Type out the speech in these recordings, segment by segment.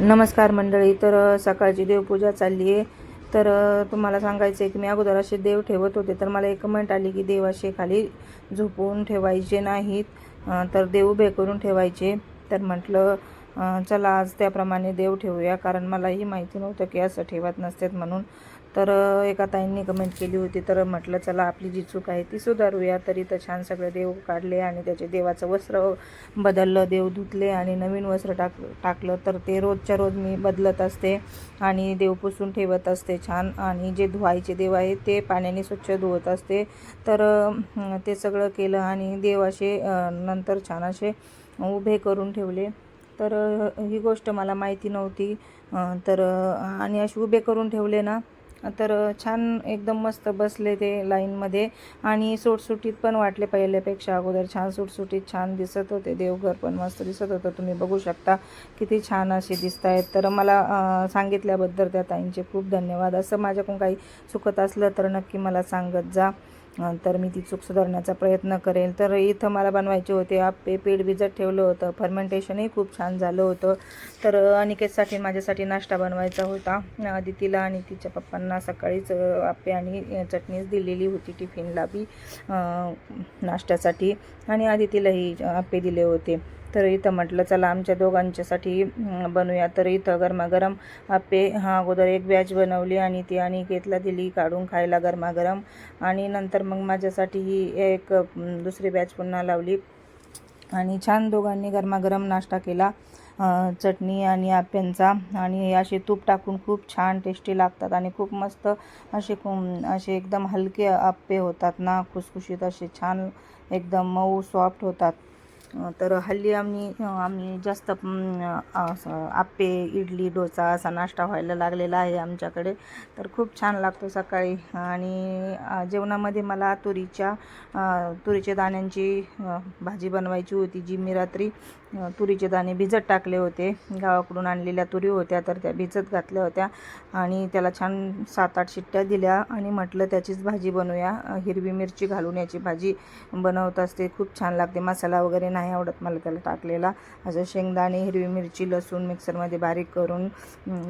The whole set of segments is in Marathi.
नमस्कार मंडळी. तर सकाळची देवपूजा चालली आहे. तर तुम्हाला सांगायचं आहे की मी अगोदर असे देव ठेवत होते, तर मला एक कमेंट आली की देव असे खाली झोपून ठेवायचे नाहीत, तर देव उभे करून ठेवायचे. तर म्हटलं चला आज त्याप्रमाणे देव ठेवूया, कारण मलाही माहिती नव्हतं की असं ठेवत नसतात म्हणून. तर एका ताईंनी कमेंट केली होती, तर म्हटलं चला आपली जी चूक आहे ती सुधारूया. तरी तर छान सगळे देव काढले आणि त्याचे देवाचं वस्त्र बदललं, देव धुतले आणि नवीन वस्त्र टाकलं. तर ते रोजच्या रोज मी बदलत असते आणि देव पुसून ठेवत असते छान. आणि जे धुवायचे देव आहेत ते पाण्याने स्वच्छ धुवत असते. तर ते सगळं केलं आणि देव असे नंतर छान असे उभे करून ठेवले. तर ही गोष्ट मला माहिती नव्हती. तर आणि असे उभे करून ठेवले ना, तर छान एकदम मस्त बसले ते लाईनमध्ये आणि सुटसुटीत पण वाटले पहिल्यापेक्षा. अगोदर छान सुटसुटीत छान दिसत होते. देवघर पण मस्त दिसत होतं. तुम्ही बघू शकता किती छान असे दिसत आहेत. तर मला सांगितल्याबद्दल त्या ताईंचे खूप धन्यवाद. असं माझ्याकडून काही चुकत असलं तर नक्की मला सांगत जा, तर मी ती चूक सुधारण्याचा प्रयत्न करेल. तर इथं मला बनवायचे होते आप्पे. पीठ भिजत ठेवलं होतं, फर्मेंटेशनही खूप छान झालं होतं. तर अनिकेतसाठी माझ्यासाठी नाश्ता बनवायचा होता. अदितीला आणि तिच्या पप्पांना सकाळीच आप्पे आणि चटणीच दिलेली होती टिफिनला बी नाश्त्यासाठी, आणि अदितीलाही आप्पे दिले होते. तर इथं म्हटलं चला आमच्या दोघांच्यासाठी बनवूया. तर इथं गरमागरम आप्पे अगोदर एक बॅच बनवली आणि ती अनिकेतला दिली काढून खायला गरमागरम. आणि नंतर मग माझ्यासाठी एक दुसरी बॅच पुन्हा लावली आणि छान दोघांनी गरमागरम नाश्ता केला चटणी आणि आप्यांचा. आणि असे तूप टाकून खूप छान टेस्टी लागतात आणि खूप मस्त असे एकदम हलके आप्पे होतात ना, खुसखुशीत असे छान एकदम मऊ सॉफ्ट होतात. तर हल्ली आम्ही जास्त आप्पे, इडली, डोसा असा नाश्ता व्हायला लागलेला आहे आमच्याकडे. तर खूप छान लागतो सकाळी. आणि जेवणामध्ये मला तुरीच्या दाण्यांची भाजी बनवायची होती, जी मी रात्री तुरीचे दाणे भिजत टाकले होते. गावाकडून आणलेल्या तुरी होत्या, तर त्या भिजत घातल्या होत्या आणि त्याला छान 7-8 शिट्ट्या दिल्या आणि म्हटलं त्याचीच भाजी बनवूया. हिरवी मिरची घालून याची भाजी बनवत असते, खूप छान लागते. मसाला वगैरे नाही आवडत मला त्याला टाकलेला. असं शेंगदाणे, हिरवी मिरची, लसूण मिक्सरमध्ये बारीक करून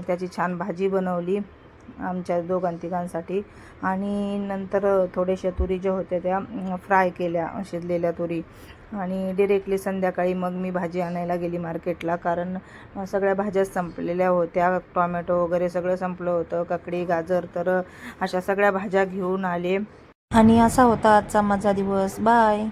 त्याची छान भाजी बनवली आमच्या दोघांतिघांसाठी. आणि नंतर थोड्याशा तुरी ज्या होत्या त्या फ्राय केल्या, शिजलेल्या तुरी. आणि डिरेक्टली संध्याकाळी मग मी भाजी आणायला गेली मार्केटला, कारण सगळ्या भाज्याच संपलेल्या होत्या. टॉमॅटो वगैरे सगळं संपलं होतं, काकडी, गाजर. तर अशा सगळ्या भाज्या घेऊन आले. आणि असा होता आजचा माझा दिवस. बाय.